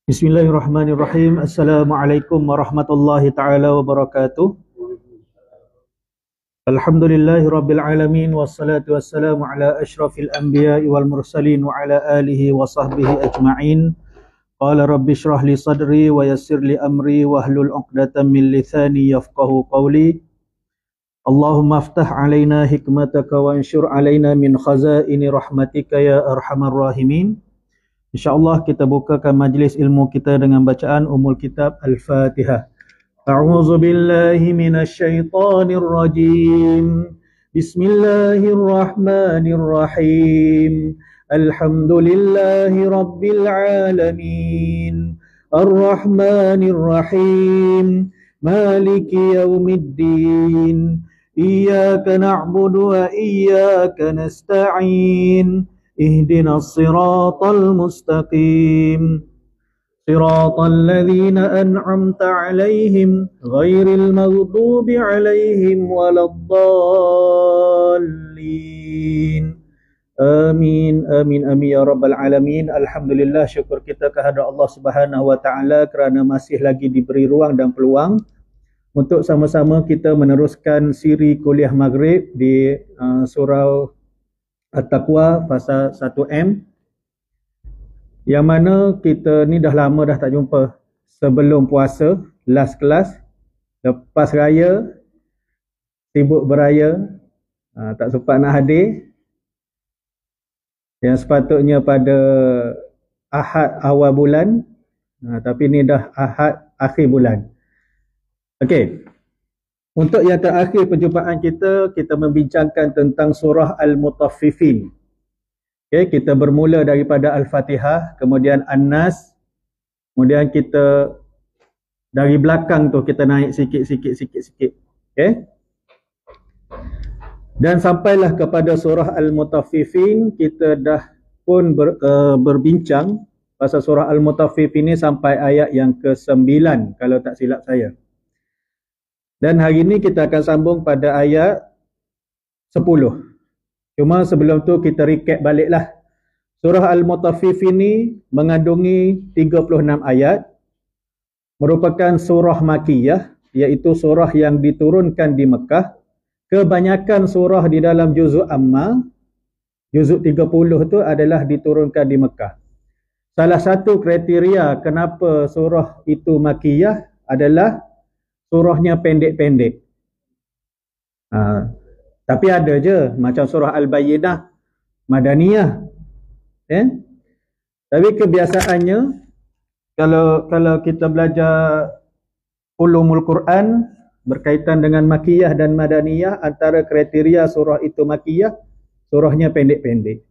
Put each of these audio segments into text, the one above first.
Bismillahirrahmanirrahim. Assalamualaikum warahmatullahi taala wabarakatuh. Alhamdulillahi rabbil alamin wassalatu wassalamu ala asyrafil anbiya'i wal mursalin wa ala alihi wa sahbihi ajma'in. Qala rabbi shrah li sadri wa yassir li amri wahlul 'uqdatam min lisani yafqahu qawli. Allahumma aftah 'alaina hikmataka wa anshur 'alaina min khazaini rahmatika ya arhamar rahimin. InsyaAllah kita bukakan majlis ilmu kita dengan bacaan Ummul Kitab Al-Fatihah. A'udzu billahi minasy syaithanir rajim. Bismillahirrahmanirrahim. Alhamdulillahi rabbil alamin. Ar-Rahmanir Rahim. Maliki yaumiddin. Iyyaka na'budu wa iyyaka nasta'in. اهدنا الصراط المستقيم صراط الذين أنعمت عليهم غير المغضوب عليهم ولا الضالين آمين آمين آمين ya rabbal alamin. Alhamdulillah, syukur kita kehadrat Allah Subhanahu wa taala kerana masih lagi diberi ruang dan peluang untuk sama-sama kita meneruskan siri kuliah Maghrib di surau At-Taqwa pasal 1M, yang mana kita ni dah lama dah tak jumpa. Sebelum puasa, last kelas, lepas raya, sibuk beraya, tak sempat nak hadir. Yang sepatutnya pada Ahad awal bulan, tapi ni dah Ahad akhir bulan. Okey. Untuk yang terakhir perjumpaan kita membincangkan tentang surah Al-Mutaffifin. Okay, kita bermula daripada Al-Fatihah, kemudian An-Nas, kemudian kita dari belakang tu kita naik sikit. Okay. Dan sampailah kepada surah Al-Mutaffifin, kita dah pun berbincang pasal surah Al-Mutaffifin ni sampai ayat yang ke-9 kalau tak silap saya. Dan hari ini kita akan sambung pada ayat 10. Cuma sebelum tu kita recap baliklah. Surah Al-Mutaffifin ini mengandungi 36 ayat. Merupakan surah Makiyah, iaitu surah yang diturunkan di Mekah. Kebanyakan surah di dalam juzuk Amma, juzuk 30 tu adalah diturunkan di Mekah. Salah satu kriteria kenapa surah itu Makiyah adalah surahnya pendek-pendek. Tapi ada je macam surah Al-Bayyinah Madaniyah. Tapi kebiasaannya kalau kita belajar ulumul Quran berkaitan dengan Makiyah dan Madaniyah, antara kriteria surah itu Makiyah, surahnya pendek-pendek.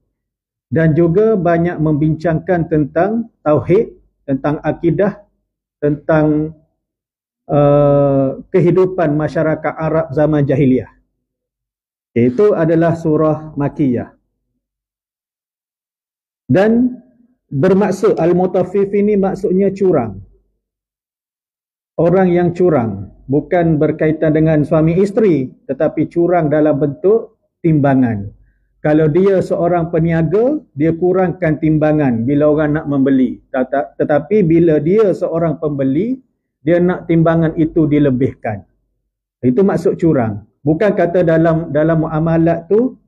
Dan juga banyak membincangkan tentang tauhid, tentang akidah, tentang kehidupan masyarakat Arab zaman jahiliyah. Itu adalah surah Makiyah. Dan bermaksud Al-Mutaffif ini maksudnya curang. Orang yang curang, bukan berkaitan dengan suami isteri, tetapi curang dalam bentuk timbangan. Kalau dia seorang peniaga, dia kurangkan timbangan bila orang nak membeli. Tetapi bila dia seorang pembeli, dia nak timbangan itu dilebihkan. Itu maksud curang. Bukan kata dalam muamalat tu,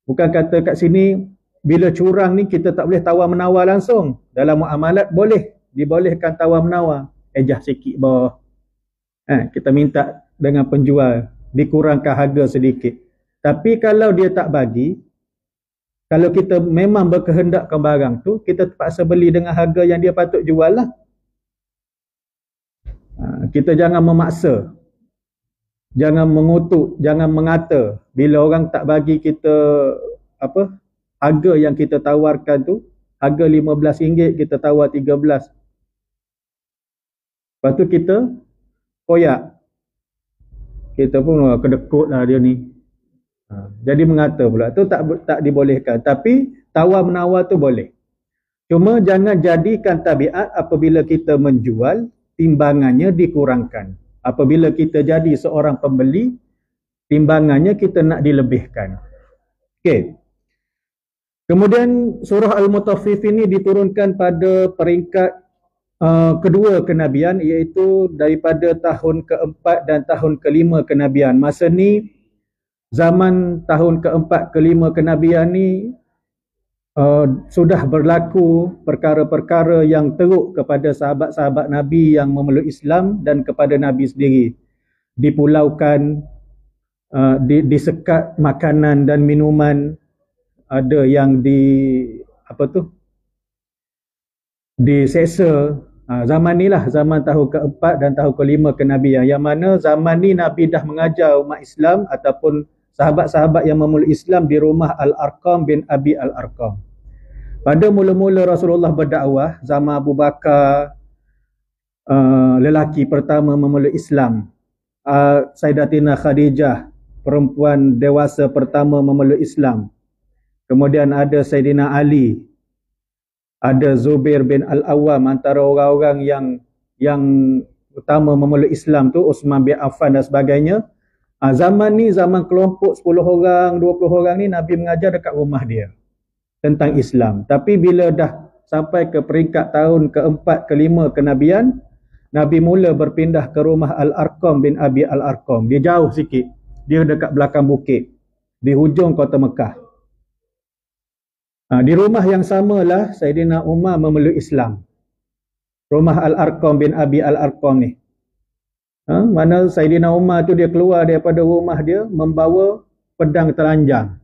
bukan kata kat sini bila curang ni kita tak boleh tawar-menawar langsung. Dalam muamalat boleh, dibolehkan tawar-menawar. Ejah sikit bawah. Kita minta dengan penjual dikurangkan harga sedikit. Tapi kalau dia tak bagi, kalau kita memang berkehendakkan barang tu, kita terpaksa beli dengan harga yang dia patut jual lah. Kita jangan memaksa, jangan mengutuk, jangan mengata. Bila orang tak bagi kita harga yang kita tawarkan tu, harga RM15 kita tawar RM13. Lepas tu kita koyak, kita pun kedekut lah dia ni. Jadi mengata pula, tu tak dibolehkan. Tapi tawar-menawar tu boleh. Cuma jangan jadikan tabiat apabila kita menjual, timbangannya dikurangkan. Apabila kita jadi seorang pembeli, timbangannya kita nak dilebihkan. Okey. Kemudian surah Al-Mutaffif ini diturunkan pada peringkat kedua kenabian, iaitu daripada tahun keempat dan tahun kelima kenabian. Masa ni, zaman tahun keempat kelima kenabian ni sudah berlaku perkara-perkara yang teruk kepada sahabat-sahabat Nabi yang memeluk Islam dan kepada Nabi sendiri. Dipulaukan, disekat makanan dan minuman, ada yang diseksa. Zaman ni lah, zaman tahun keempat dan tahun kelima kenabian, yang mana zaman ni Nabi dah mengajar umat Islam ataupun sahabat-sahabat yang memeluk Islam di rumah Al-Arqam bin Abi Al-Arqam. Pada mula-mula Rasulullah berdakwah, zaman Abu Bakar, lelaki pertama memeluk Islam. Sayyidatina Khadijah, perempuan dewasa pertama memeluk Islam. Kemudian ada Sayyidina Ali, ada Zubair bin Al-Awwam, antara orang-orang yang pertama memeluk Islam tu, Uthman bin Affan dan sebagainya. Zaman ni, zaman kelompok 10 orang, 20 orang ni, Nabi mengajar dekat rumah dia tentang Islam. Tapi bila dah sampai ke peringkat tahun keempat, kelima kenabian, Nabi mula berpindah ke rumah Al-Arqam bin Abi Al-Arqam. Dia jauh sikit, dia dekat belakang bukit, di hujung kota Mekah. Di rumah yang samalah Sayyidina Umar memeluk Islam. Rumah Al-Arqam bin Abi Al-Arqam ni. Mana Sayyidina Umar tu dia keluar daripada rumah dia membawa pedang telanjang.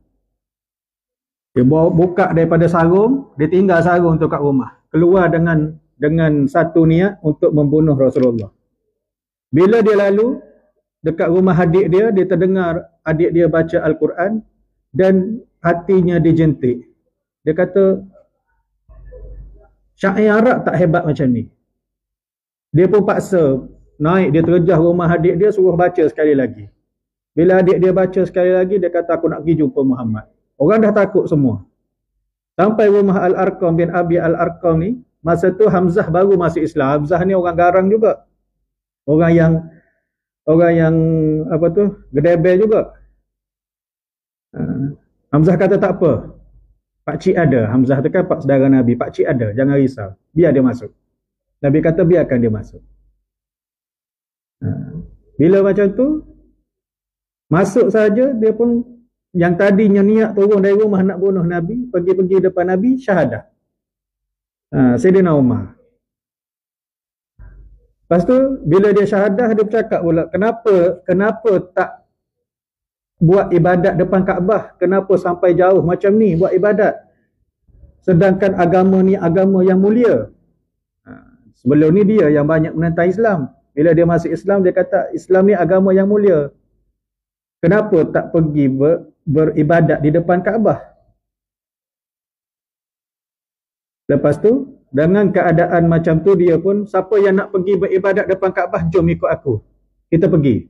Dia buka daripada sarung, dia tinggal sarung tu kat rumah. Keluar dengan satu niat untuk membunuh Rasulullah. Bila dia lalu dekat rumah adik dia, dia terdengar adik dia baca Al-Quran dan hatinya dijentik. Dia kata, syair Arab tak hebat macam ni. Dia pun paksa naik, dia terjah rumah adik dia, suruh baca sekali lagi. Bila adik dia baca sekali lagi, dia kata, aku nak pergi jumpa Muhammad. Orang dah takut semua. Sampai rumah Al-Arqam bin Abi Al-Arqam ni, masa tu Hamzah baru masuk Islam. Hamzah ni orang garang juga. Orang yang gedebel juga. Hamzah kata tak apa. Pakcik ada. Hamzah tu kan pak saudara Nabi. Pakcik ada, jangan risau. Biar dia masuk. Nabi kata biarkan dia masuk. Bila macam tu, masuk saja, dia pun yang tadinya niat turun dari rumah nak bunuh Nabi, pergi-pergi depan Nabi, syahadah. Sayyidina Umar. Lepas tu, bila dia syahadah, dia bercakap pula, kenapa tak buat ibadat depan Kaabah? Kenapa sampai jauh macam ni buat ibadat? Sedangkan agama ni agama yang mulia. Sebelum ni dia yang banyak menentang Islam. Bila dia masuk Islam, dia kata Islam ni agama yang mulia. Kenapa tak pergi beribadat di depan Kaabah? Lepas tu, dengan keadaan macam tu, dia pun, siapa yang nak pergi beribadat depan Kaabah, jom ikut aku. Kita pergi.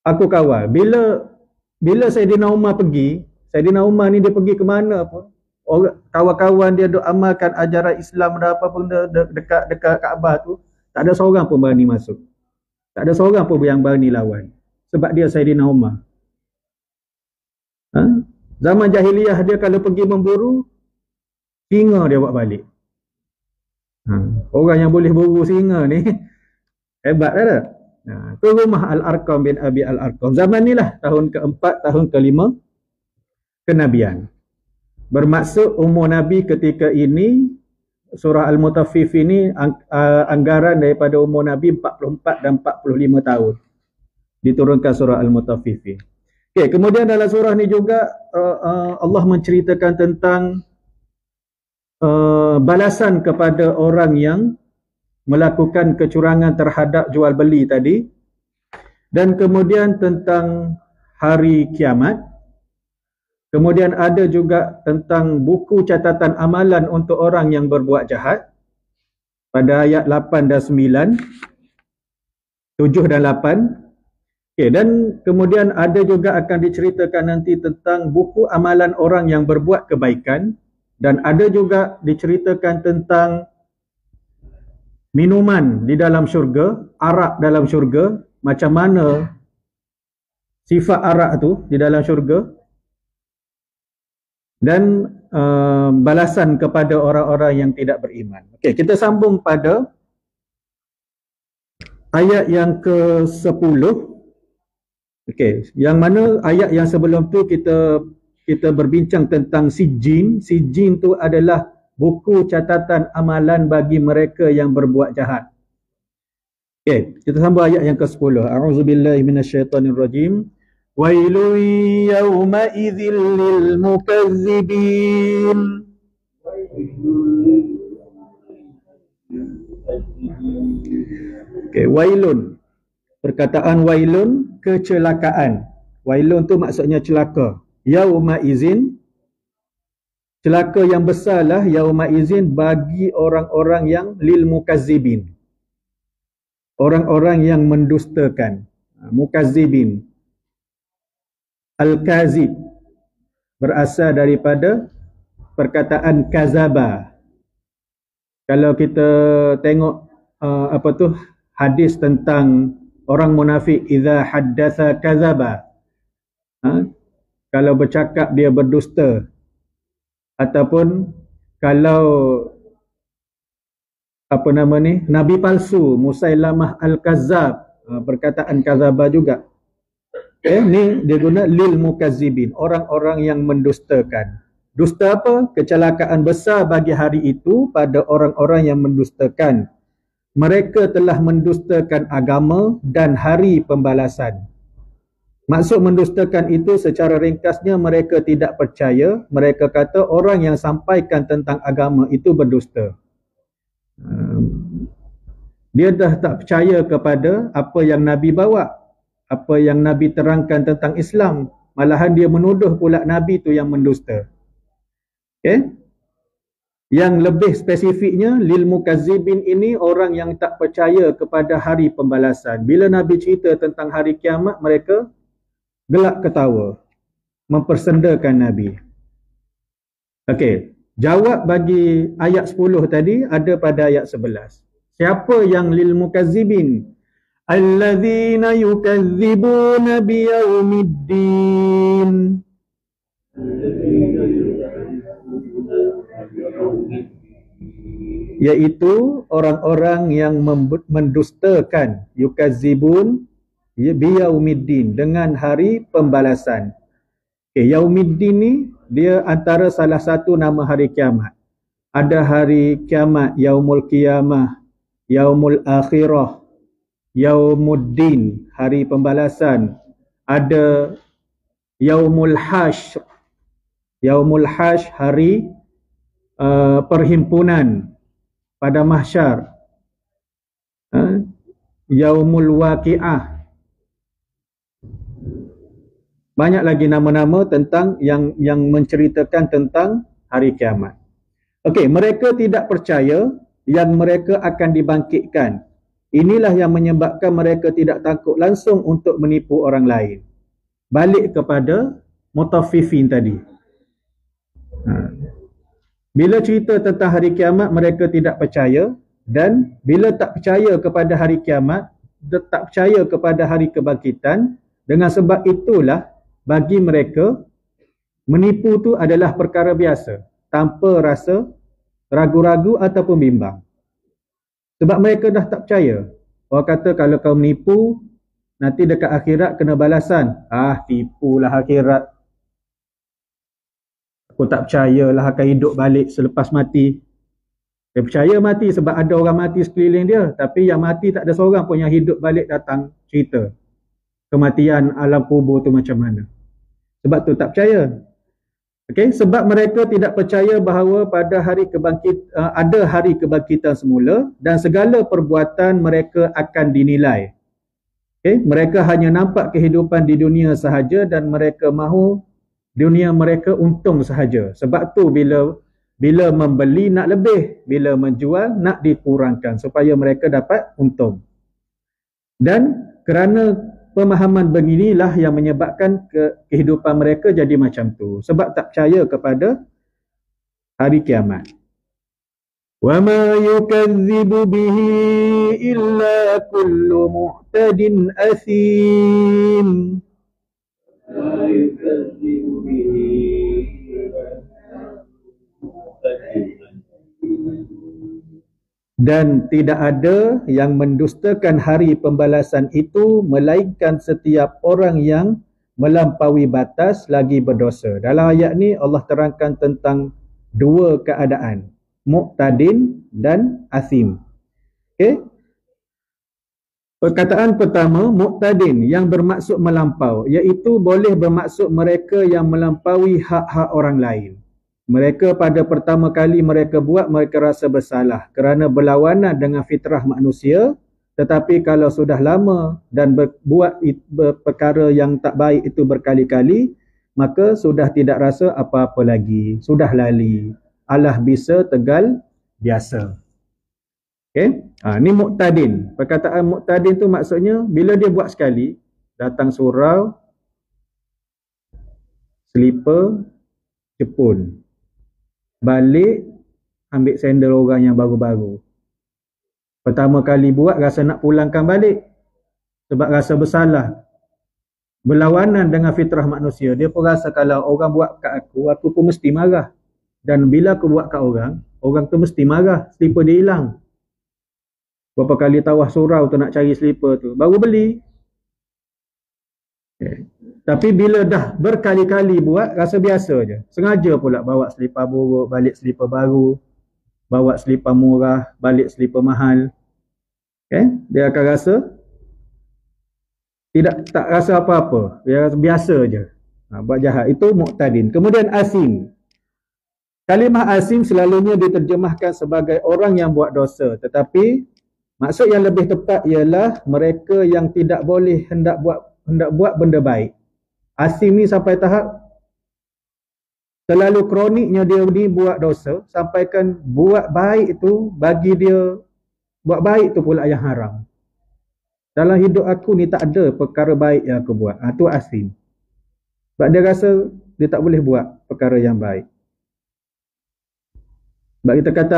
Aku kawal. Bila Sayyidina Umar pergi, Sayyidina Umar ni dia pergi ke mana pun, kawan-kawan dia duk amalkan ajaran Islam dan apa pun dekat Kaabah tu, tak ada seorang pun berani masuk. Tak ada seorang pun yang berani lawan. Sebab dia Sayyidina Umar. Zaman jahiliyah dia kalau pergi memburu, singa dia bawa balik. Orang yang boleh buru singa ni, hebat tak? Itu rumah Al-Arqam bin Abi Al-Arqam. Zaman ni lah, tahun keempat, tahun kelima kenabian. Bermaksud umur Nabi ketika ini, surah Al-Mutaffifin ini anggaran daripada umur Nabi 44 dan 45 tahun. Diturunkan surah Al-Mutaffifin. Okay, kemudian dalam surah ni juga Allah menceritakan tentang balasan kepada orang yang melakukan kecurangan terhadap jual beli tadi. Dan kemudian tentang hari kiamat. Kemudian ada juga tentang buku catatan amalan untuk orang yang berbuat jahat. Pada ayat 8 dan 9. 7 dan 8. Okay, dan kemudian ada juga akan diceritakan nanti tentang buku amalan orang yang berbuat kebaikan. Dan ada juga diceritakan tentang minuman di dalam syurga, arak dalam syurga. Macam mana sifat arak tu di dalam syurga. dan balasan kepada orang-orang yang tidak beriman. Okey, kita sambung pada ayat yang ke-10. Okey, yang mana ayat yang sebelum tu kita berbincang tentang Sijjin. Sijjin tu adalah buku catatan amalan bagi mereka yang berbuat jahat. Okey, kita sambung ayat yang ke-10. A'udzubillahi minasyaitonirrajim. Wailun yawma idzil lil mukazzibin. Okey, wailun. Perkataan wailun, kecelakaan. Wailun tu maksudnya celaka. Yauma izin, celaka yang besarlah yauma izin bagi orang-orang yang lil mukazzibin. Orang-orang yang mendustakan. Mukazzibin. Al-kazib berasal daripada perkataan kazaba. Kalau kita tengok hadis tentang orang munafik, idza haddatsa kazaba. Kalau bercakap dia berdusta. Ataupun kalau nabi palsu, Musailamah al-Kazzab, perkataan kazaba juga. Ni dia guna lil mukazzibin, orang-orang yang mendustakan. Dusta apa? Kecelakaan besar bagi hari itu pada orang-orang yang mendustakan. Mereka telah mendustakan agama dan hari pembalasan. Maksud mendustakan itu secara ringkasnya mereka tidak percaya. Mereka kata orang yang sampaikan tentang agama itu berdusta. Dia dah tak percaya kepada apa yang Nabi bawa, apa yang Nabi terangkan tentang Islam. Malahan dia menuduh pula Nabi tu yang mendusta. Okay? Yang lebih spesifiknya, lil mukazzibin ini orang yang tak percaya kepada hari pembalasan. Bila Nabi cerita tentang hari kiamat, mereka gelak ketawa, mempersendakan Nabi. Okey, jawab bagi ayat 10 tadi ada pada ayat 11. Siapa yang lil mukazzibin? Alladzina yukazzibuna biyaumiddin. Iaitu orang-orang yang mendustakan, yukazzibun biyaumiddin, dengan hari pembalasan. Yaumiddin ni dia antara salah satu nama hari kiamat. Ada hari kiamat, yaumul qiyamah, yaumul akhirah, yaumuddin, hari pembalasan. Ada yaumul hashr, yaumul hashr, hari perhimpunan pada mahsyar. Yaumul waqi'ah. Banyak lagi nama-nama tentang yang menceritakan tentang hari kiamat. Okey, mereka tidak percaya yang mereka akan dibangkitkan. Inilah yang menyebabkan mereka tidak takut langsung untuk menipu orang lain. Balik kepada mutaffifin tadi. Bila cerita tentang hari kiamat, mereka tidak percaya. Dan bila tak percaya kepada hari kiamat, tak percaya kepada hari kebangkitan, dengan sebab itulah bagi mereka menipu tu adalah perkara biasa, tanpa rasa ragu-ragu ataupun bimbang. Sebab mereka dah tak percaya. Orang kata kalau kau menipu, nanti dekat akhirat kena balasan. Tipulah akhirat. Aku tak percayalah akan hidup balik selepas mati. Dia percaya mati sebab ada orang mati sekeliling dia. Tapi yang mati tak ada seorang pun yang hidup balik datang cerita kematian alam kubur tu macam mana. Sebab tu tak percaya. Okey, sebab mereka tidak percaya bahawa pada hari ada hari kebangkitan semula dan segala perbuatan mereka akan dinilai. Okey, mereka hanya nampak kehidupan di dunia sahaja dan mereka mahu dunia mereka untung sahaja. Sebab tu bila membeli nak lebih, bila menjual nak dikurangkan supaya mereka dapat untung. Dan kerana pemahaman beginilah yang menyebabkan kehidupan mereka jadi macam tu. Sebab tak percaya kepada hari kiamat. وَمَا يُكَذِّبُ بِهِ إِلَّا كُلُّ مُعْتَدٍ أَثِيمٍ. Dan tidak ada yang mendustakan hari pembalasan itu melainkan setiap orang yang melampaui batas lagi berdosa. Dalam ayat ni Allah terangkan tentang dua keadaan, muqtadin dan asim. Okey. Perkataan pertama, muqtadin, yang bermaksud melampau, iaitu boleh bermaksud mereka yang melampaui hak-hak orang lain. Mereka pada pertama kali mereka buat, mereka rasa bersalah kerana berlawanan dengan fitrah manusia. Tetapi kalau sudah lama dan buat perkara yang tak baik itu berkali-kali, maka sudah tidak rasa apa-apa lagi, sudah lali. Alah bisa tegal biasa. Okay? Ni muqtadin. Perkataan muqtadin tu maksudnya bila dia buat sekali, datang surau, selipar, jepun, balik ambil sandal orang yang baru-baru. Pertama kali buat rasa nak pulangkan balik sebab rasa bersalah, berlawanan dengan fitrah manusia. Dia pun rasa kalau orang buat kat aku pun mesti marah. Dan bila aku buat kat orang, orang tu mesti marah, selipar dia hilang. Berapa kali tawah surau tu nak cari selipar tu, baru beli. Okay. Tapi bila dah berkali-kali buat, rasa biasa je. Sengaja pula bawa selipar buruk, balik selipar baru. Bawa selipar murah, balik selipar mahal. Okay? Dia akan rasa tak rasa apa-apa. Dia rasa biasa je. Buat jahat. Itu muqtadin. Kemudian asim. Kalimah asim selalunya diterjemahkan sebagai orang yang buat dosa. Tetapi maksud yang lebih tepat ialah mereka yang tidak boleh hendak buat benda baik. Asim ni sampai tahap terlalu kroniknya dia ni buat dosa, sampaikan buat baik itu bagi dia, buat baik tu pula yang haram. Dalam hidup aku ni tak ada perkara baik yang aku buat. Tu asim. Sebab dia rasa dia tak boleh buat perkara yang baik. Sebab kita kata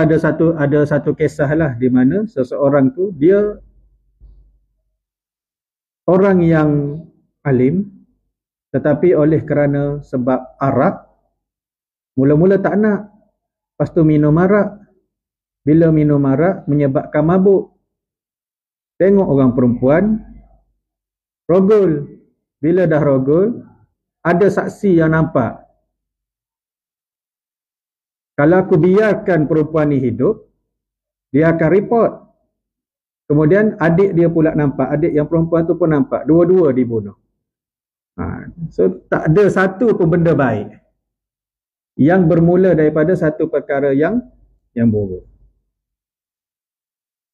ada satu kisah lah di mana seseorang tu dia orang yang alim, tetapi oleh kerana sebab arak, mula-mula tak nak. Lepas tu minum arak. Bila minum arak menyebabkan mabuk. Tengok orang perempuan rogol. Bila dah rogol, ada saksi yang nampak. Kalau aku biarkan perempuan ni hidup, dia akan report. Kemudian adik dia pula nampak, adik yang perempuan tu pun nampak, dua-dua dibunuh. So tak ada satu pun benda baik yang bermula daripada satu perkara yang buruk.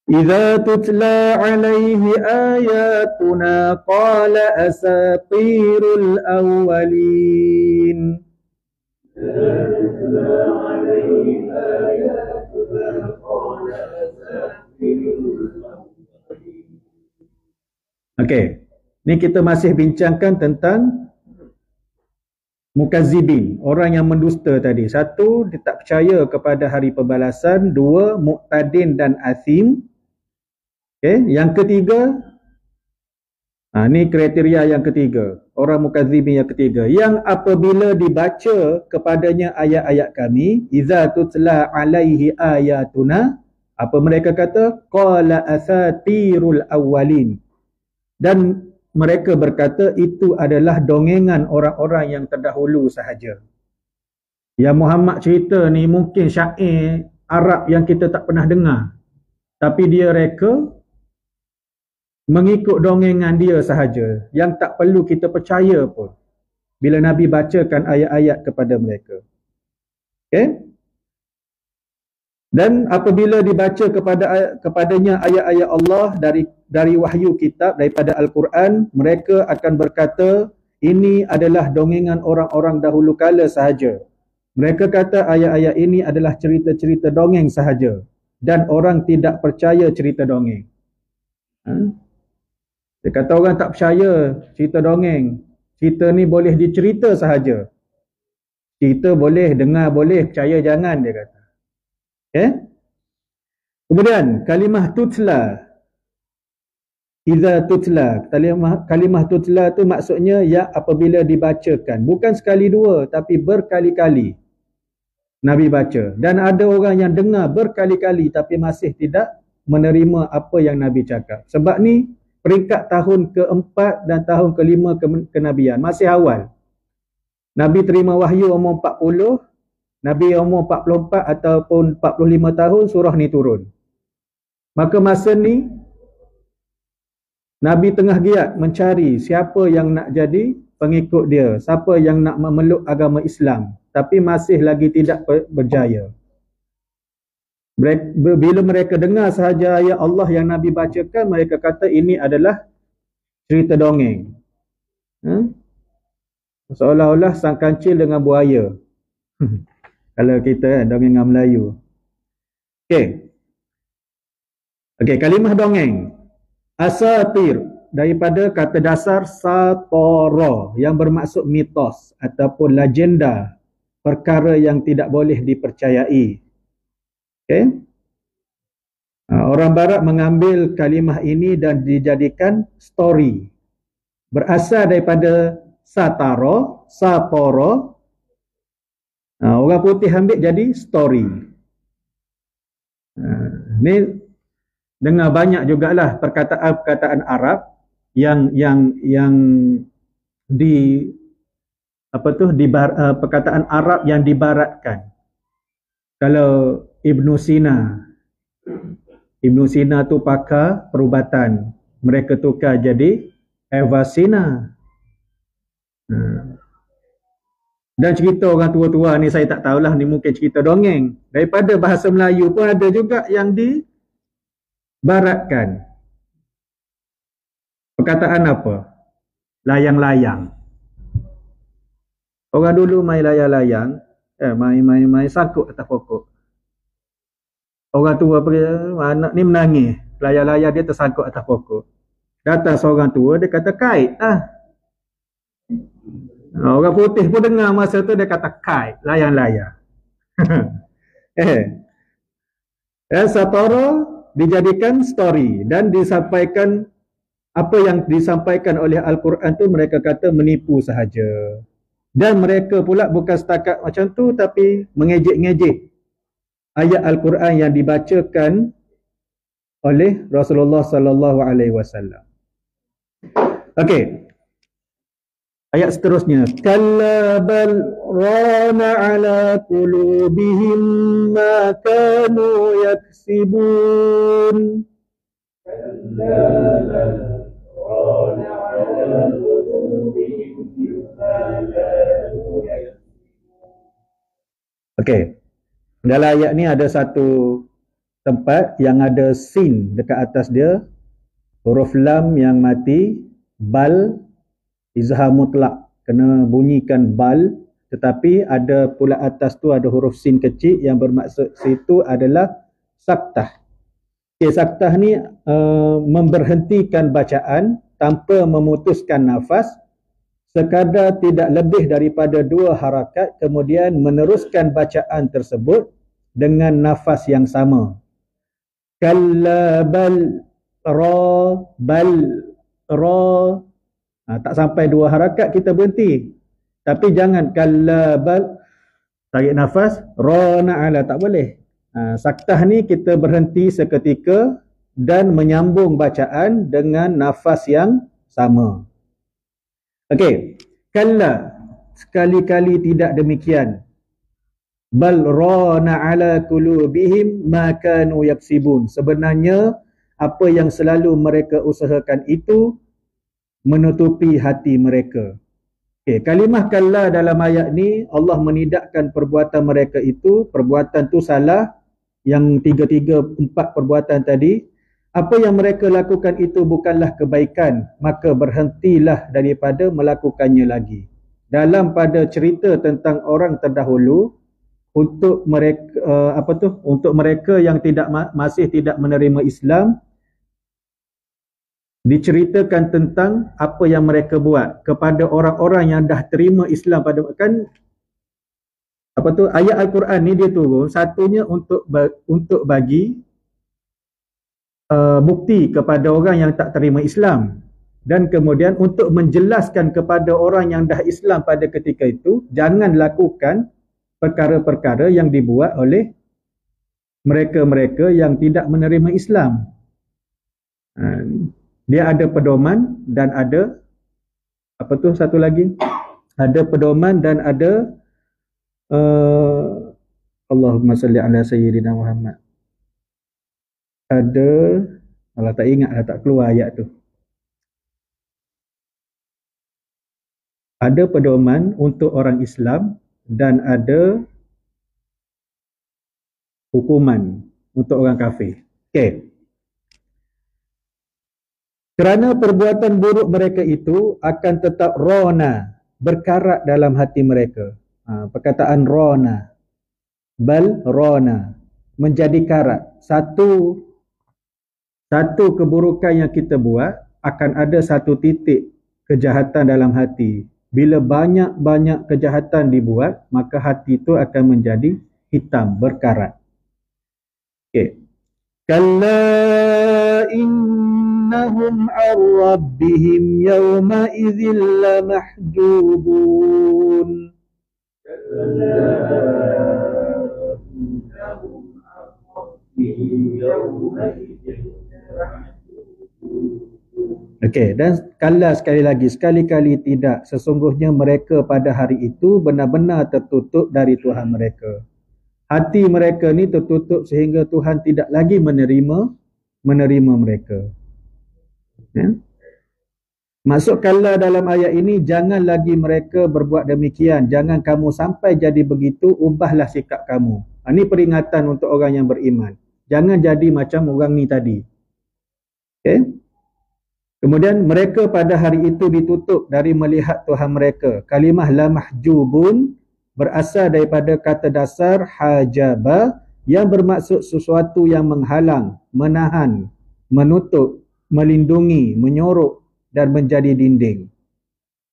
Idza tutla alaihi ayatuna qala asatirul awwalin. Okey. Ni kita masih bincangkan tentang mukazzibin, orang yang mendusta tadi. Satu, dia tak percaya kepada hari pembalasan. Dua, muqtadin dan asim. Okey, yang ketiga, ni kriteria yang ketiga, orang mukazzibin yang ketiga, yang apabila dibaca kepadanya ayat-ayat kami, iza tutla alaihi ayatuna, apa mereka kata? Qala asatirul awwalin. Dan mereka berkata itu adalah dongengan orang-orang yang terdahulu sahaja. Yang Muhammad cerita ni mungkin syair Arab yang kita tak pernah dengar. Tapi dia reka mengikut dongengan dia sahaja, yang tak perlu kita percaya pun bila Nabi bacakan ayat-ayat kepada mereka. Okay? Dan apabila dibaca kepadanya ayat-ayat Allah dari wahyu kitab, daripada Al-Quran, mereka akan berkata ini adalah dongengan orang-orang dahulu kala sahaja. Mereka kata ayat-ayat ini adalah cerita-cerita dongeng sahaja, dan orang tidak percaya cerita dongeng. Dia kata orang tak percaya cerita dongeng. Cerita ni boleh dicerita sahaja. Cerita boleh, dengar boleh, percaya jangan, dia kata. Okay? Kemudian kalimah tutla, iza tutla, kalimah tutla tu maksudnya ya apabila dibacakan, bukan sekali dua tapi berkali-kali Nabi baca. Dan ada orang yang dengar berkali-kali tapi masih tidak menerima apa yang Nabi cakap. Sebab ni peringkat tahun ke-4 dan tahun ke-5 kenabian, masih awal. Nabi terima wahyu umur 40, Nabi umur 44 ataupun 45 tahun surah ni turun. Maka masa ni Nabi tengah giat mencari siapa yang nak jadi pengikut dia, siapa yang nak memeluk agama Islam, tapi masih lagi tidak berjaya. Bila mereka dengar sahaja ayat Allah yang Nabi bacakan, mereka kata ini adalah cerita dongeng. Seolah-olah sang kancil dengan buaya. Kalau kita dongeng dengan Melayu. Okey, kalimah dongeng. Asatir daripada kata dasar satara yang bermaksud mitos ataupun legenda, perkara yang tidak boleh dipercayai. Okey. Orang barat mengambil kalimah ini dan dijadikan story. Berasal daripada satara. Orang putih ambil jadi story. Ni dengar banyak jugalah perkataan-perkataan Arab yang perkataan Arab yang dibaratkan. Kalau Ibn Sina tu pakar perubatan, mereka tukar jadi Avicenna. Dan cerita orang tua-tua ni saya tak tahulah, ni mungkin cerita dongeng. Daripada bahasa Melayu pun ada juga yang dibaratkan. Perkataan apa? Layang-layang. Orang dulu main layang-layang, main sangkut atas pokok. Orang tua pergi, anak ni menangis, layang-layang dia tersangkut atas pokok. Datang seorang tua, dia kata kait lah. Orang putih pun dengar masa tu, dia kata kait, layang-layang. Satara dijadikan story dan disampaikan, apa yang disampaikan oleh Al-Quran tu mereka kata menipu sahaja. Dan mereka pula bukan setakat macam tu, tapi mengejek-ngejek ayat Al-Quran yang dibacakan oleh Rasulullah sallallahu alaihi wasallam. Okey. Ayat seterusnya, kalla bal rana ala qulubihim ma kanu yaksibun. Kalla bal rana ala qulubihim ma kanu yaksibun. Okey. Dalam ayat ni ada satu tempat yang ada sin dekat atas dia, huruf lam yang mati, bal izhar mutlak, kena bunyikan bal, tetapi ada pula atas tu ada huruf sin kecil yang bermaksud situ adalah saktah. Saktah ni memberhentikan bacaan tanpa memutuskan nafas, sekadar tidak lebih daripada 2 harakat, kemudian meneruskan bacaan tersebut dengan nafas yang sama. Kalla bal ra. Tak sampai 2 harakat kita berhenti. Tapi jangan kalla bal, tarik nafas, ra na'ala, tak boleh. Saktah ni kita berhenti seketika dan menyambung bacaan dengan nafas yang sama. Okey, kalla, sekali-kali tidak demikian. Bal rana ala qulubihim ma kanu yaksibun. Sebenarnya apa yang selalu mereka usahakan itu menutupi hati mereka. Okey, kalimah kalla dalam ayat ni Allah menidakkan perbuatan mereka itu, perbuatan tu salah, yang 4 perbuatan tadi. Apa yang mereka lakukan itu bukanlah kebaikan, maka berhentilah daripada melakukannya lagi. Dalam pada cerita tentang orang terdahulu, untuk mereka untuk mereka yang masih tidak menerima Islam, diceritakan tentang apa yang mereka buat. Kepada orang-orang yang dah terima Islam, pada kan ayat Al-Quran ni dia turun satunya untuk bagi bukti kepada orang yang tak terima Islam, dan kemudian untuk menjelaskan kepada orang yang dah Islam pada ketika itu, jangan lakukan perkara-perkara yang dibuat oleh mereka-mereka yang tidak menerima Islam. Dia ada pedoman dan ada apa tu satu lagi? Ada pedoman dan ada Allahumma salli ala sayyidina Muhammad. Ada, kalau tak ingat dah, tak keluar ayat tu. Ada pedoman untuk orang Islam dan ada hukuman untuk orang kafir. Okey. Kerana perbuatan buruk mereka itu akan tetap rona, berkarat dalam hati mereka. Perkataan rona, bal rona, menjadi karat. Satu keburukan yang kita buat akan ada satu titik kejahatan dalam hati. Bila banyak-banyak kejahatan dibuat, maka hati itu akan menjadi hitam, berkarat. Okay. Kalla innahum ar-rabbihim yawma idzil lamahjubun. Kalla innahum ar-rabbihim yawma idzil lamahjubun. Okey, dan sekali-kali tidak, sesungguhnya mereka pada hari itu benar-benar tertutup dari Tuhan mereka. Hati mereka ni tertutup sehingga Tuhan tidak lagi menerima mereka. Ya? Maksud kala dalam ayat ini, jangan lagi mereka berbuat demikian, jangan kamu sampai jadi begitu, ubahlah sikap kamu. Ini peringatan untuk orang yang beriman. Jangan jadi macam orang ni tadi. Okey? Kemudian mereka pada hari itu ditutup dari melihat Tuhan mereka. Kalimah la mahjubun berasal daripada kata dasar hajaba yang bermaksud sesuatu yang menghalang, menahan, menutup, melindungi, menyorok dan menjadi dinding.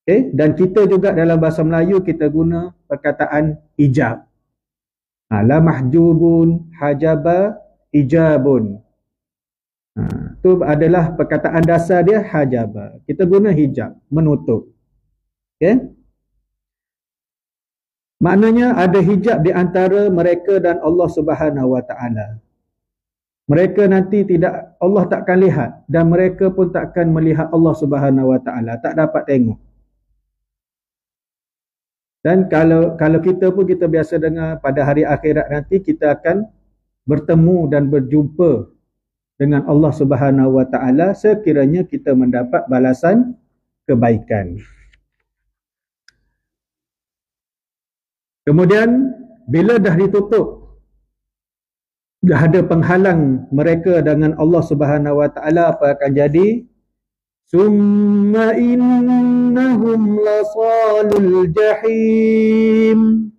Okay? Dan kita juga dalam bahasa Melayu kita guna perkataan hijab. La mahjubun, hajaba, hijabun. Itu adalah perkataan dasar dia hajaba. Kita guna hijab, menutup. Okay? Maknanya ada hijab di antara mereka dan Allah Subhanahu Wa Taala. Mereka nanti tidak, Allah takkan lihat dan mereka pun takkan melihat Allah Subhanahu Wa Taala, tak dapat tengok. Dan kalau kita pun kita biasa dengar pada hari akhirat nanti kita akan bertemu dan berjumpa dengan Allah Subhanahu Wa Taala sekiranya kita mendapat balasan kebaikan. Kemudian bila dah ditutup, dah ada penghalang mereka dengan Allah Subhanahu Wa Taala, apa akan jadi? Summa innahum lasalul jahim.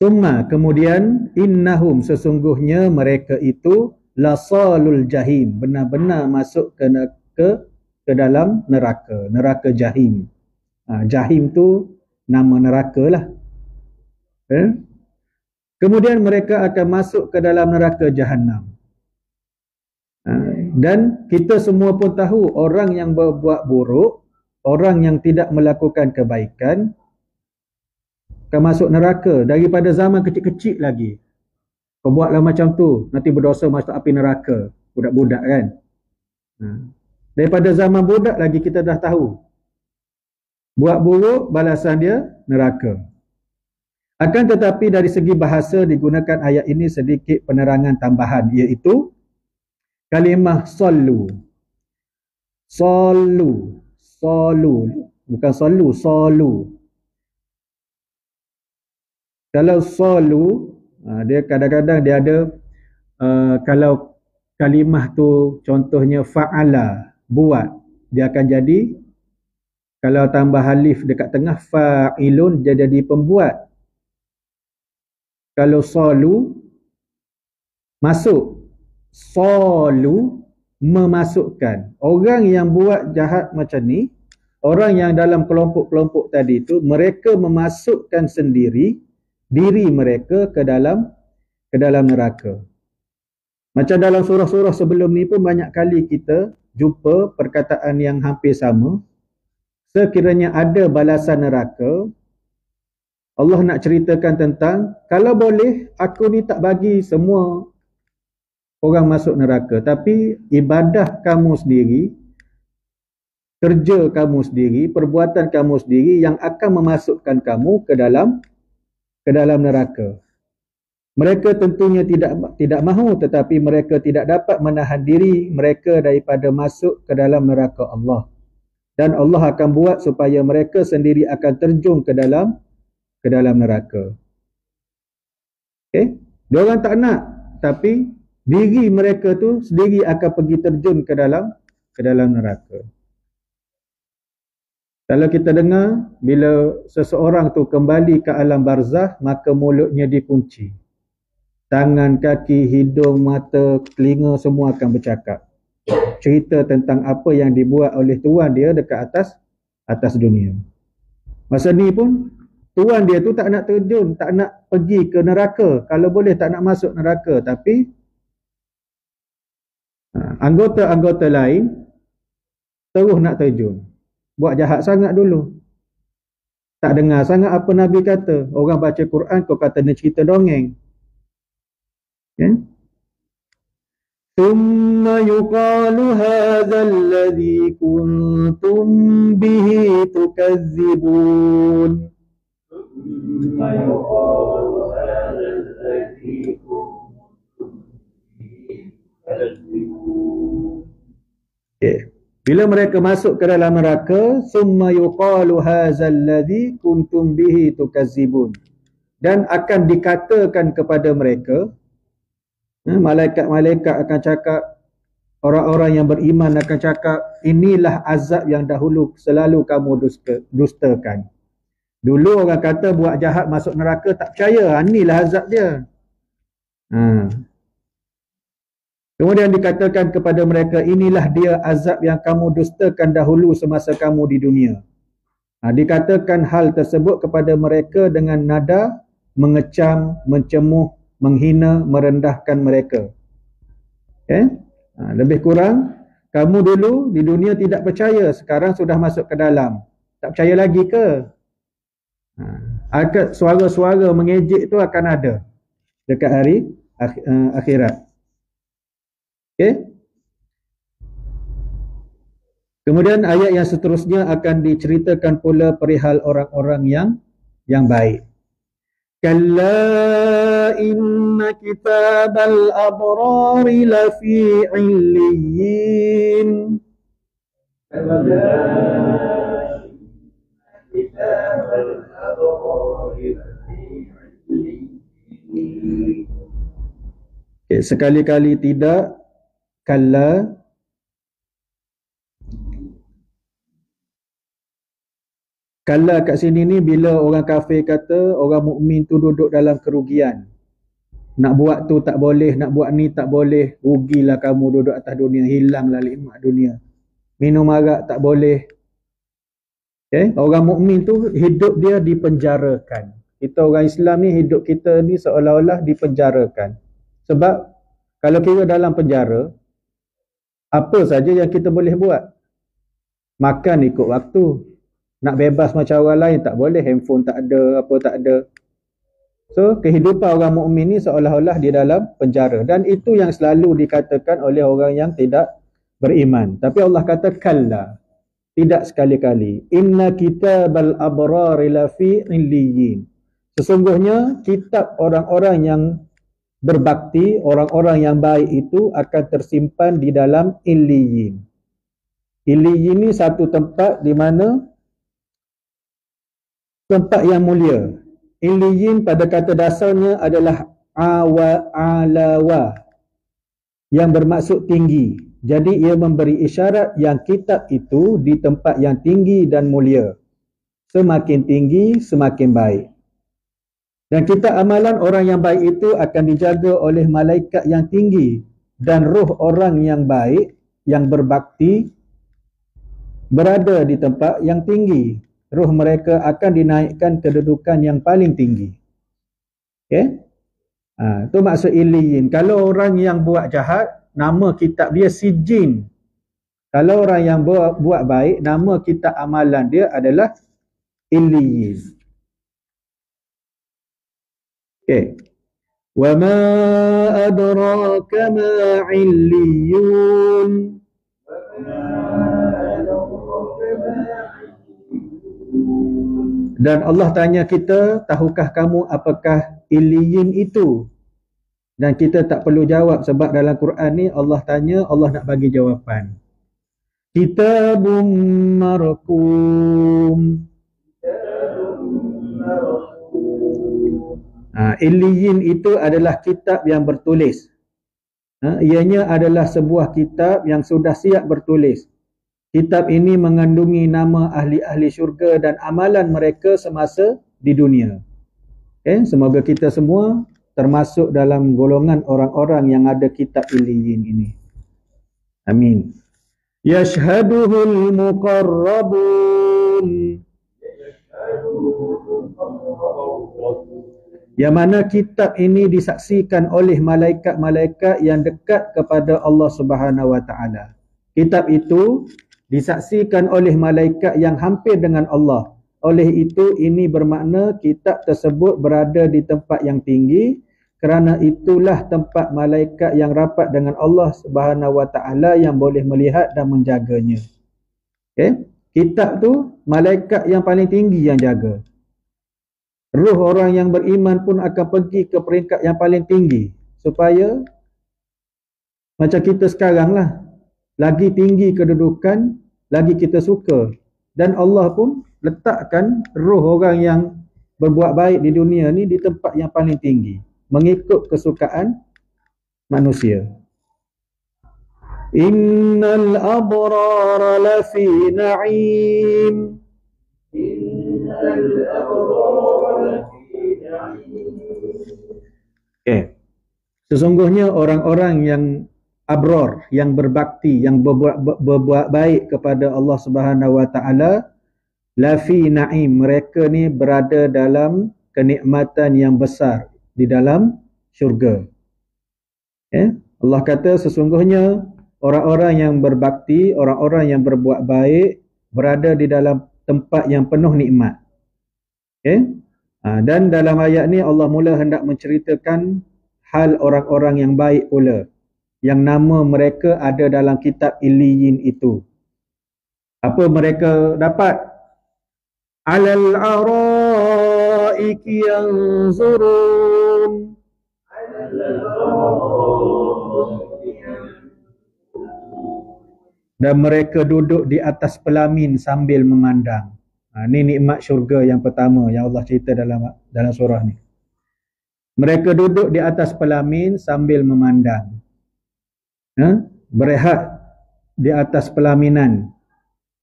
Summa, kemudian, innahum, sesungguhnya mereka itu lasalul jahim, benar-benar masuk ke dalam neraka jahim. Jahim tu nama neraka lah. Kemudian mereka akan masuk ke dalam neraka Jahannam. Dan kita semua pun tahu orang yang berbuat buruk, orang yang tidak melakukan kebaikan akan masuk neraka daripada zaman kecil-kecil lagi. Kau buatlah macam tu, nanti berdosa masuk api neraka. Budak-budak kan. Daripada zaman budak lagi kita dah tahu. Buat buruk, balasan dia neraka. Akan tetapi dari segi bahasa digunakan ayat ini sedikit penerangan tambahan, iaitu kalimah sallu. Sallu. Bukan sallu, sallu. Kalau sallu, dia kadang-kadang dia ada, kalau kalimah tu contohnya fa'ala, buat, dia akan jadi, kalau tambah alif dekat tengah, fa'ilun, dia jadi pembuat. Kalau salu, masuk. Salu, memasukkan. Orang yang buat jahat macam ni, orang yang dalam kelompok-kelompok tadi tu, mereka memasukkan sendiri diri mereka ke dalam neraka. Macam dalam surah-surah sebelum ni pun banyak kali kita jumpa perkataan yang hampir sama. sekiranya ada balasan neraka, Allah nak ceritakan tentang, kalau boleh aku ni tak bagi semua orang masuk neraka, tapi ibadah kamu sendiri, kerja kamu sendiri, perbuatan kamu sendiri yang akan memasukkan kamu ke dalam neraka. Mereka tentunya tidak mahu, tetapi mereka tidak dapat menahan diri mereka daripada masuk ke dalam neraka Allah. Dan Allah akan buat supaya mereka sendiri akan terjun ke dalam neraka. Okay? Diorang tak nak, tapi diri mereka tu sendiri akan pergi terjun ke dalam neraka. Kalau kita dengar, bila seseorang tu kembali ke alam barzah, maka mulutnya dikunci. Tangan, kaki, hidung, mata, telinga semua akan bercakap. Cerita tentang apa yang dibuat oleh tuan dia dekat atas dunia. Masa ni pun tuan dia tu tak nak terjun, tak nak pergi ke neraka. Kalau boleh tak nak masuk neraka, tapi anggota-anggota lain terus nak terjun. Buat jahat sangat dulu. Tak dengar sangat apa Nabi kata. Orang baca Quran kau kata dia cerita dongeng. Ya? Thumma yuqalu hadzal ladzi kuntum bihi tukazzibun. Thumma yuqalu hadzal ladzi kuntum bihi tukazzibun. Okay. Bila mereka masuk ke dalam neraka, summa yuqalu hadzal ladzi kuntum bihi tukazzibun. Dan akan dikatakan kepada mereka, malaikat-malaikat akan cakap, orang-orang yang beriman akan cakap, inilah azab yang dahulu selalu kamu dustakan. Dulu orang kata buat jahat masuk neraka tak percaya, inilah azab dia. Kemudian dikatakan kepada mereka, inilah dia azab yang kamu dustakan dahulu semasa kamu di dunia. Dikatakan hal tersebut kepada mereka dengan nada mengecam, mencemuh, menghina, merendahkan mereka. Okay? Lebih kurang, kamu dulu di dunia tidak percaya, sekarang sudah masuk ke dalam. Tak percaya lagi ke? Suara-suara mengejek itu akan ada dekat hari akhirat. Okay. Kemudian ayat yang seterusnya akan diceritakan pula perihal orang-orang yang baik. Kalla inna kitabal abrari lafi illiyin. Kalla kitabal abrari lafi illiyin. Okay, sekali-kali tidak. Kalla kat sini ni bila orang kafir kata orang mukmin tu duduk dalam kerugian. Nak buat tu tak boleh, nak buat ni tak boleh, rugilah kamu duduk atas dunia, hilanglah nikmat dunia. Minum arak tak boleh. Okay? Orang mukmin tu hidup dia dipenjarakan. Kita orang Islam ni hidup kita ni seolah-olah dipenjarakan. Sebab kalau kira dalam penjara, apa saja yang kita boleh buat? Makan ikut waktu. Nak bebas macam orang lain tak boleh. Handphone tak ada, apa tak ada. So, kehidupan orang mukmin ni seolah-olah di dalam penjara. Dan itu yang selalu dikatakan oleh orang yang tidak beriman. Tapi Allah kata, kalla. Tidak sekali-kali. Inna kitabal abrari lafi illiyin. Sesungguhnya, kitab orang-orang yang berbakti, orang-orang yang baik itu akan tersimpan di dalam illiyin. Illiyin ni satu tempat di mana tempat yang mulia. Illiyin pada kata dasarnya adalah alawa yang bermaksud tinggi. Jadi ia memberi isyarat yang kitab itu di tempat yang tinggi dan mulia. Semakin tinggi, semakin baik. Dan kitab amalan orang yang baik itu akan dijaga oleh malaikat yang tinggi. Dan roh orang yang baik, yang berbakti, berada di tempat yang tinggi. Roh mereka akan dinaikkan kedudukan yang paling tinggi. Okay? Itu maksud illiyin. Kalau orang yang buat jahat, nama kitab dia sijin. Kalau orang yang buat baik, nama kitab amalan dia adalah Illiyin. Okey. Wa ma adraka ma illiyun. Dan Allah tanya kita, tahukah kamu apakah Illiyin itu? Dan kita tak perlu jawab sebab dalam Quran ni Allah tanya, Allah nak bagi jawapan. Kitabun marqum. Illiyin itu adalah kitab yang bertulis. Ianya adalah sebuah kitab yang sudah siap bertulis. Kitab ini mengandungi nama ahli-ahli syurga dan amalan mereka semasa di dunia. Semoga kita semua termasuk dalam golongan orang-orang yang ada kitab Illiyin ini. Amin. Yashhaduhul muqarrabun. Yang mana kitab ini disaksikan oleh malaikat-malaikat yang dekat kepada Allah Subhanahu wa taala. Kitab itu disaksikan oleh malaikat yang hampir dengan Allah. Oleh itu ini bermakna kitab tersebut berada di tempat yang tinggi, kerana itulah tempat malaikat yang rapat dengan Allah Subhanahu wa taala yang boleh melihat dan menjaganya. Kitab tu malaikat yang paling tinggi yang jaga. Ruh orang yang beriman pun akan pergi ke peringkat yang paling tinggi supaya macam kita sekarang lah, lagi tinggi kedudukan, lagi kita suka. Dan Allah pun letakkan ruh orang yang berbuat baik di dunia ni di tempat yang paling tinggi, mengikut kesukaan manusia. Innal abrara lafi na'im. Innal abrara lafi na'im. Sesungguhnya orang-orang yang abror, yang berbakti, yang berbuat baik kepada Allah Subhanahu wa taala, lafi na'im, mereka ni berada dalam kenikmatan yang besar di dalam syurga. Allah kata sesungguhnya orang-orang yang berbakti, orang-orang yang berbuat baik berada di dalam tempat yang penuh nikmat. Dan dalam ayat ni Allah mula hendak menceritakan hal orang-orang yang baik pula, yang nama mereka ada dalam kitab Illiyin itu. Apa mereka dapat? Alal araiki yanzurun. Dan mereka duduk di atas pelamin sambil memandang. Ini nikmat syurga yang pertama yang Allah cerita dalam surah ni. Mereka duduk di atas pelamin sambil memandang. Berehat di atas pelaminan.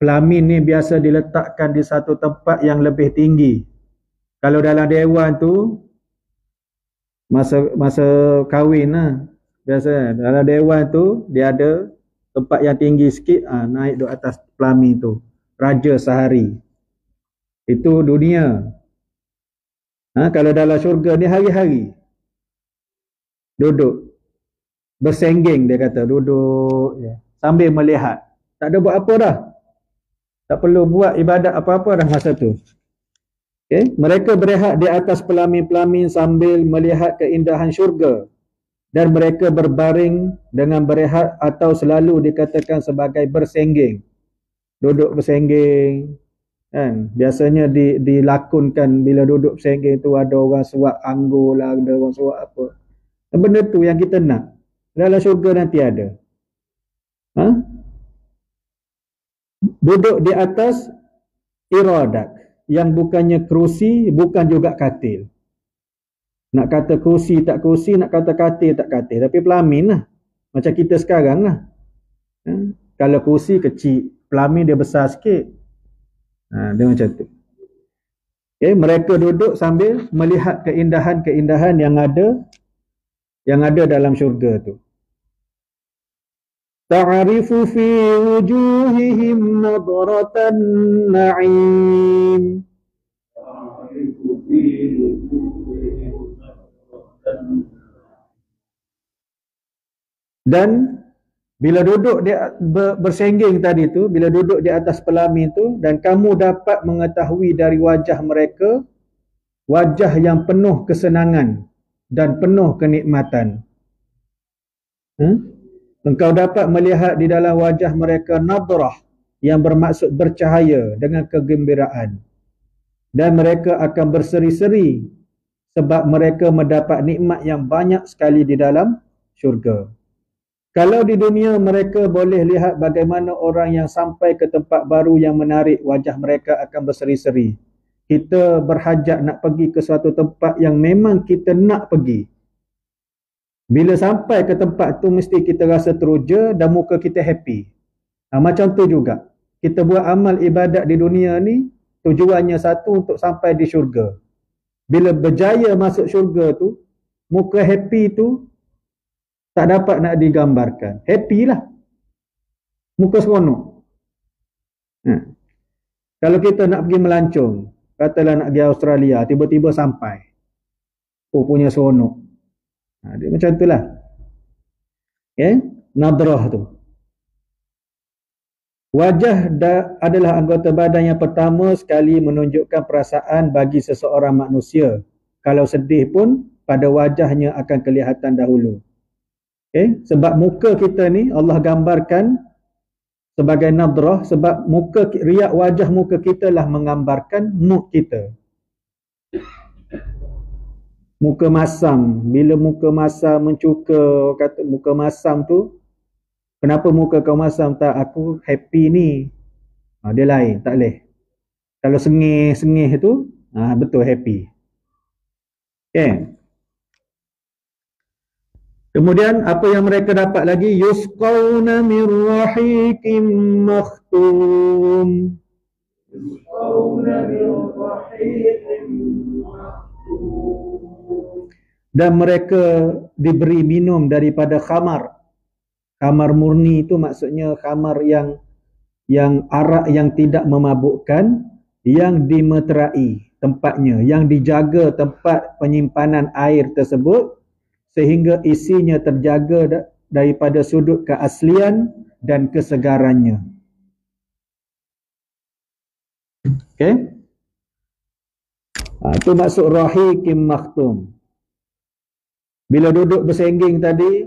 Pelamin ni biasa diletakkan di satu tempat yang lebih tinggi. Kalau dalam dewan tu, masa kahwin lah, biasa dalam dewan tu dia ada tempat yang tinggi sikit, naik di atas pelamin tu. Raja sehari. Itu dunia. Kalau dalam syurga ni hari-hari duduk bersenggeng, dia kata duduk sambil melihat. Tak ada buat apa dah. Tak perlu buat ibadat apa-apa dah masa tu. Mereka berehat di atas pelamin-pelamin sambil melihat keindahan syurga. Dan mereka berbaring dengan berehat atau selalu dikatakan sebagai bersenggeng. Duduk bersenggeng. Biasanya dilakonkan bila duduk bersenggeng tu ada orang suap anggur lah, ada orang suap apa. Benda tu yang kita nak. Dalam syurga nanti ada. Duduk di atas iradak, yang bukannya kerusi, bukan juga katil. Nak kata kerusi tak kerusi, nak kata katil tak katil, tapi pelamin lah. Macam kita sekarang lah. Kalau kerusi kecil, pelamin dia besar sikit. Dia macam tu. Mereka duduk sambil melihat keindahan-keindahan yang ada dalam syurga tu. Ta'rifu fi wujuhihim nadratan na'im. Dan Bila duduk di bersengging tadi tu, bila duduk di atas pelami tu, dan kamu dapat mengetahui dari wajah mereka, wajah yang penuh kesenangan dan penuh kenikmatan. Engkau dapat melihat di dalam wajah mereka nadrah yang bermaksud bercahaya dengan kegembiraan. Dan mereka akan berseri-seri sebab mereka mendapat nikmat yang banyak sekali di dalam syurga. Kalau di dunia mereka boleh lihat bagaimana orang yang sampai ke tempat baru yang menarik, wajah mereka akan berseri-seri. Kita berhajat nak pergi ke suatu tempat yang memang kita nak pergi. Bila sampai ke tempat tu mesti kita rasa teruja dan muka kita happy. Macam tu juga. Kita buat amal ibadat di dunia ni tujuannya satu, untuk sampai di syurga. Bila berjaya masuk syurga tu, muka happy tu tak dapat nak digambarkan. Happy lah. Muka seronok. Kalau kita nak pergi melancong, katalah nak pergi Australia, tiba-tiba sampai. Oh, punya seronok. Dia macam itulah. Nadrah tu. Wajah adalah anggota badan yang pertama sekali menunjukkan perasaan bagi seseorang manusia. Kalau sedih pun, pada wajahnya akan kelihatan dahulu. Sebab muka kita ni Allah gambarkan sebagai nadrah, sebab riak wajah muka kita lah menggambarkan mood kita. Muka masam, bila muka masam mencuka, kata muka masam tu, kenapa muka kau masam? Tak, aku happy ni. Dia lain, tak boleh. Kalau sengih-sengih tu, betul happy. Kemudian apa yang mereka dapat lagi? Yusqawna min rahiqin makhtum. Yusqawna min rahiqin makhtum. Dan mereka diberi minum daripada khamar. Khamar murni itu maksudnya khamar yang arak yang tidak memabukkan, yang dimeterai tempatnya, yang dijaga tempat penyimpanan air tersebut sehingga isinya terjaga daripada sudut keaslian dan kesegarannya. Itu maksud rahiqim makhtum. Bila duduk bersengging tadi,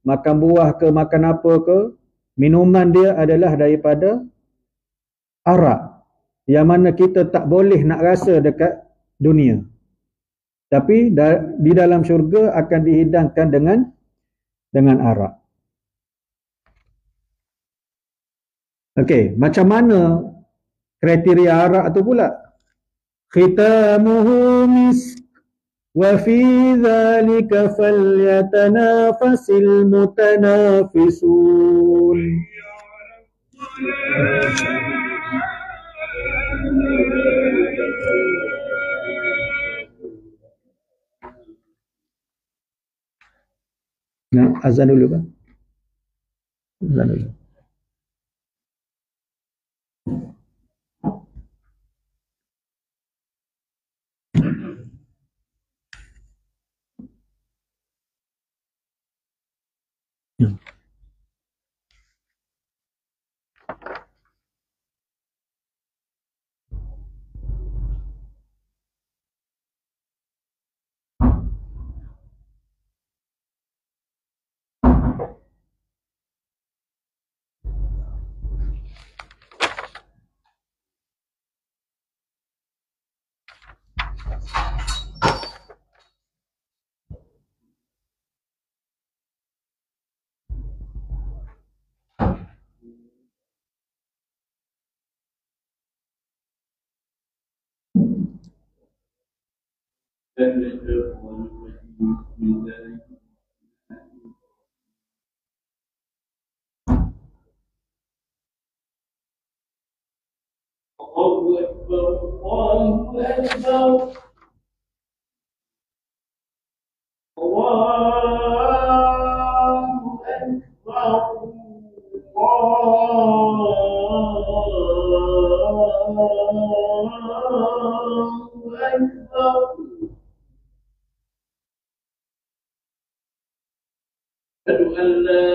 makan buah ke makan apa ke, minuman dia adalah daripada arak, yang mana kita tak boleh nak rasa dekat dunia. Tapi di dalam syurga akan dihidangkan dengan arak. Macam mana kriteria arak tu pula? Khitamuhu misk wa fi dhalika falyatanafasil mutanafisun. Azan dulu bang. Azan dulu. Allahu Akbar, Allahu Akbar. Allahu Akbar. Allahu Akbar. Asyhadu an la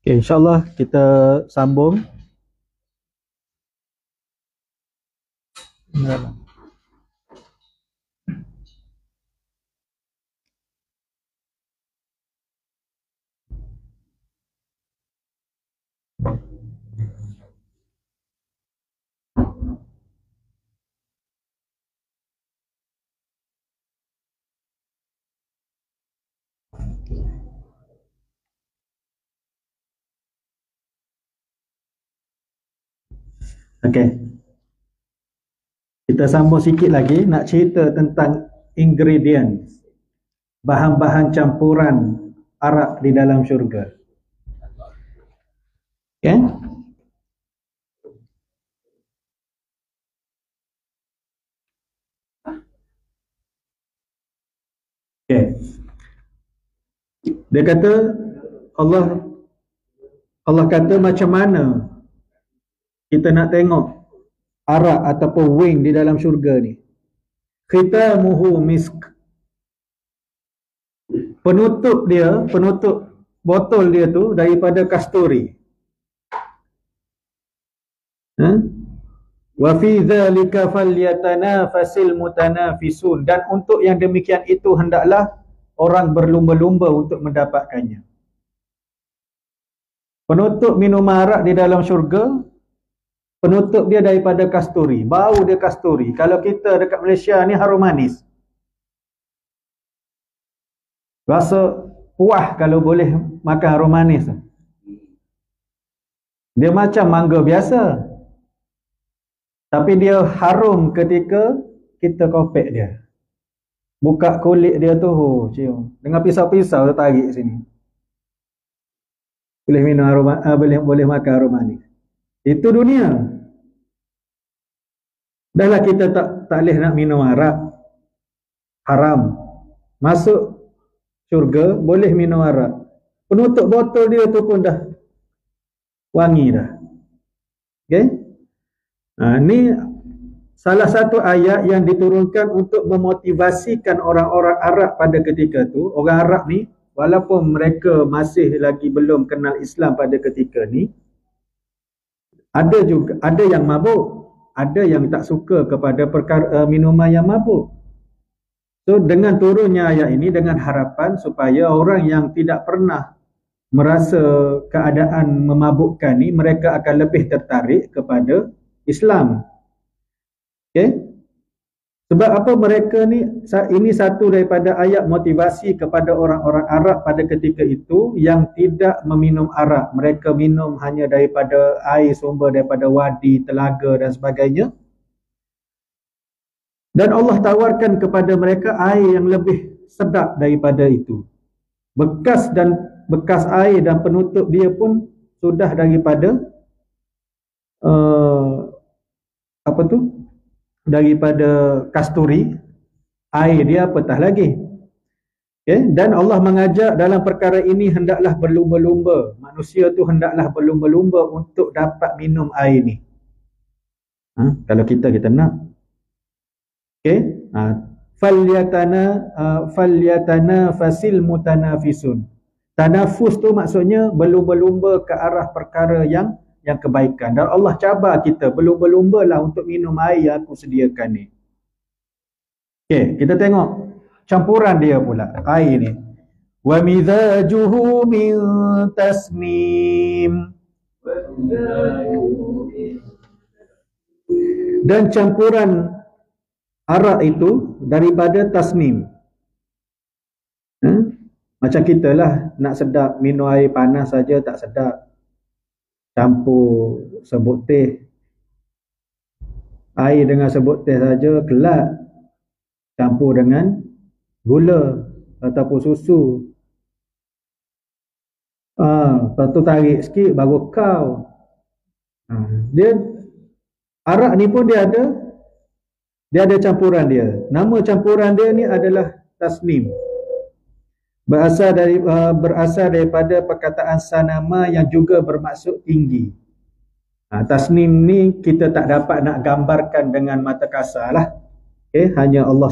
Okay, insyaAllah kita sambung. Okay. Kita sambung sikit lagi, nak cerita tentang ingredients, bahan-bahan campuran arak di dalam syurga. Okay. Okay. Dia kata Allah kata macam mana kita nak tengok arak ataupun wing di dalam syurga ni. Khitamuhu misk. Penutup botol dia tu daripada kasturi. Wa fi dzalika falyatanafasil mutanafisun, dan untuk yang demikian itu hendaklah orang berlumba-lumba untuk mendapatkannya. Penutup minum arak di dalam syurga, penutup dia daripada kasturi. Bau dia kasturi. Kalau kita dekat Malaysia ni harum manis. Rasa puas kalau boleh makan harum manis. Dia macam mangga biasa. Tapi dia harum ketika kita kopek dia. Buka kulit dia tu, cium. Dengan pisau-pisau dia tarik sini. Boleh minum boleh makan harum manis. Itu dunia. Dahlah kita tak boleh nak minum arak. Haram. Masuk syurga boleh minum arak. Penutup botol dia tu pun dah wangi dah. Okey? Ni salah satu ayat yang diturunkan untuk memotivasikan orang-orang Arab pada ketika tu. Orang Arab ni walaupun mereka masih lagi belum kenal Islam pada ketika ni, ada yang mabuk, ada yang tak suka kepada perkara minuman yang mabuk. So dengan turunnya ayat ini dengan harapan supaya orang yang tidak pernah merasa keadaan memabukkan ni, mereka akan lebih tertarik kepada Islam. Okey? Sebab apa mereka ni, ini satu daripada ayat motivasi kepada orang-orang Arab pada ketika itu yang tidak meminum arak. Mereka minum hanya daripada air sumber, daripada wadi, telaga dan sebagainya. Dan Allah tawarkan kepada mereka air yang lebih sedap daripada itu. Bekas air dan penutup dia pun sudah daripada daripada kasturi. Air dia apatah lagi. Okay? Dan Allah mengajak dalam perkara ini hendaklah berlumba-lumba. Manusia tu hendaklah berlumba-lumba untuk dapat minum air ni. Kalau kita nak. Okay? Falyatana fasil mutanafisun. Tanafus tu maksudnya berlumba-lumba ke arah perkara yang kebaikan. Dan Allah cabar kita berlumba-lumba lah untuk minum air yang aku sediakan ni. Okay, kita tengok campuran dia pula air ni. Wa mizajuhu min tasnim. Dan campuran arak itu daripada tasnim. Macam kita lah nak sedap minum air panas saja tak sedap. Campur sebut teh. Air dengan sebut teh saja kelak. Campur dengan gula ataupun susu. Lepas tu tarik sikit baru kau. Dia arak ni pun dia ada campuran dia. Nama campuran dia ni adalah tasnim. Berasal daripada perkataan sanama yang juga bermaksud tinggi. Tasnim ni kita tak dapat nak gambarkan dengan mata kasar lah. Okay? Hanya Allah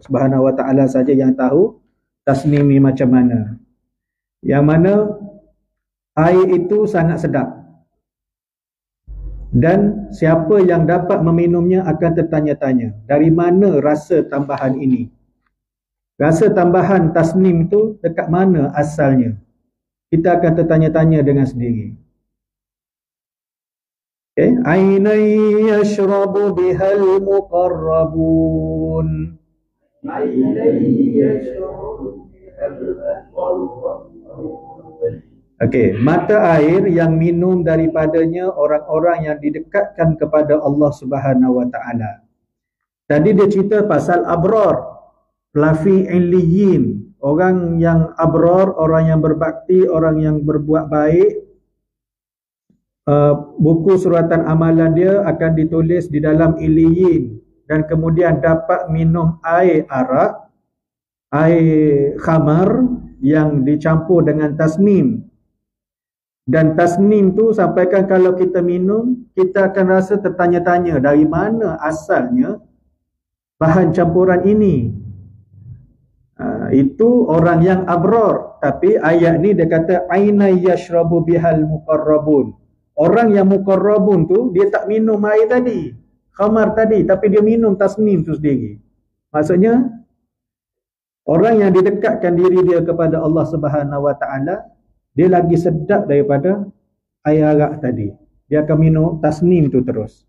Subhanahu Wa Taala saja yang tahu tasnim ni macam mana. Yang mana air itu sangat sedap. Dan siapa yang dapat meminumnya akan tertanya-tanya, dari mana rasa tambahan ini? Rasa tambahan tasnim tu dekat mana asalnya? Kita akan tertanya-tanya dengan sendiri. Okay. Ainai yashrabu bihal muqarrabun. Okey, mata air yang minum daripadanya orang-orang yang didekatkan kepada Allah Subhanahu Wa Taala. Tadi dia cerita pasal abrar. Lafi illiyin, orang yang abrar, orang yang berbakti, orang yang berbuat baik, buku suratan amalan dia akan ditulis di dalam illiyin dan kemudian dapat minum air arak, air khamar yang dicampur dengan tasnim. Dan tasnim tu sampaikan kalau kita minum, kita akan rasa tertanya-tanya dari mana asalnya bahan campuran ini. Itu orang yang abrar. Tapi ayat ni dia kata ainai yashrabu bihal muqarrabun. Orang yang muqarrabun tu dia tak minum air tadi, khamar tadi, tapi dia minum tasnim tu sendiri. Maksudnya Orang yang didekatkan diri dia kepada Allah Subhanahu Wa Taala, dia lagi sedap daripada air arak tadi. Dia akan minum tasnim tu terus.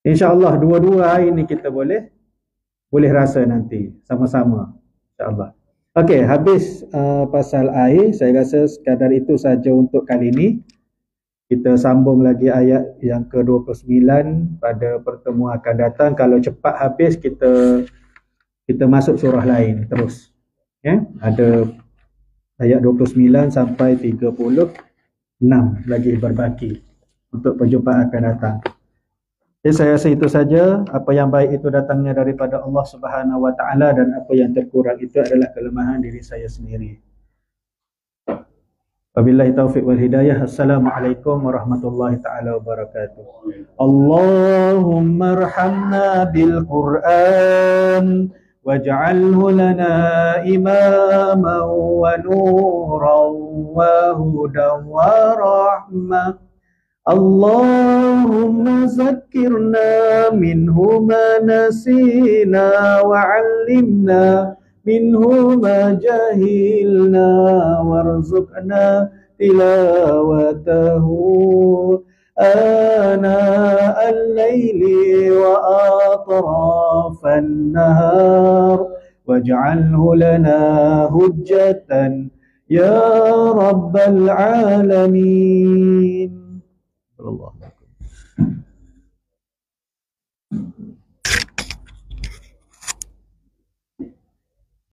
InsyaAllah dua-dua air ni kita boleh rasa nanti sama-sama. InsyaAllah. Okey, habis pasal air. Saya rasa sekadar itu saja untuk kali ini. Kita sambung lagi ayat yang ke-29 pada pertemuan akan datang. Kalau cepat habis, kita masuk surah lain terus. Ya, ada ayat 29 sampai 36 lagi berbaki untuk perjumpaan akan datang. Jadi saya rasa itu saja. Apa yang baik itu datangnya daripada Allah Subhanahu Wa Taala, dan apa yang terkurang itu adalah kelemahan diri saya sendiri. Wabillahi taufiq wal hidayah. Assalamualaikum warahmatullahi taala wabarakatuh. Allahumma arhamna bil Qur'an waj'alhu lana imaman wa nuran wa hudan wa rahmah. Allahumma zakkirna minhu ma nasina wa 'allimna minhu ma jahilna warzuqna tilawatahu ana al-layli wa atrafan nahar waj'alhu lana hujjatan ya rabbal alamin. Allahu akbar.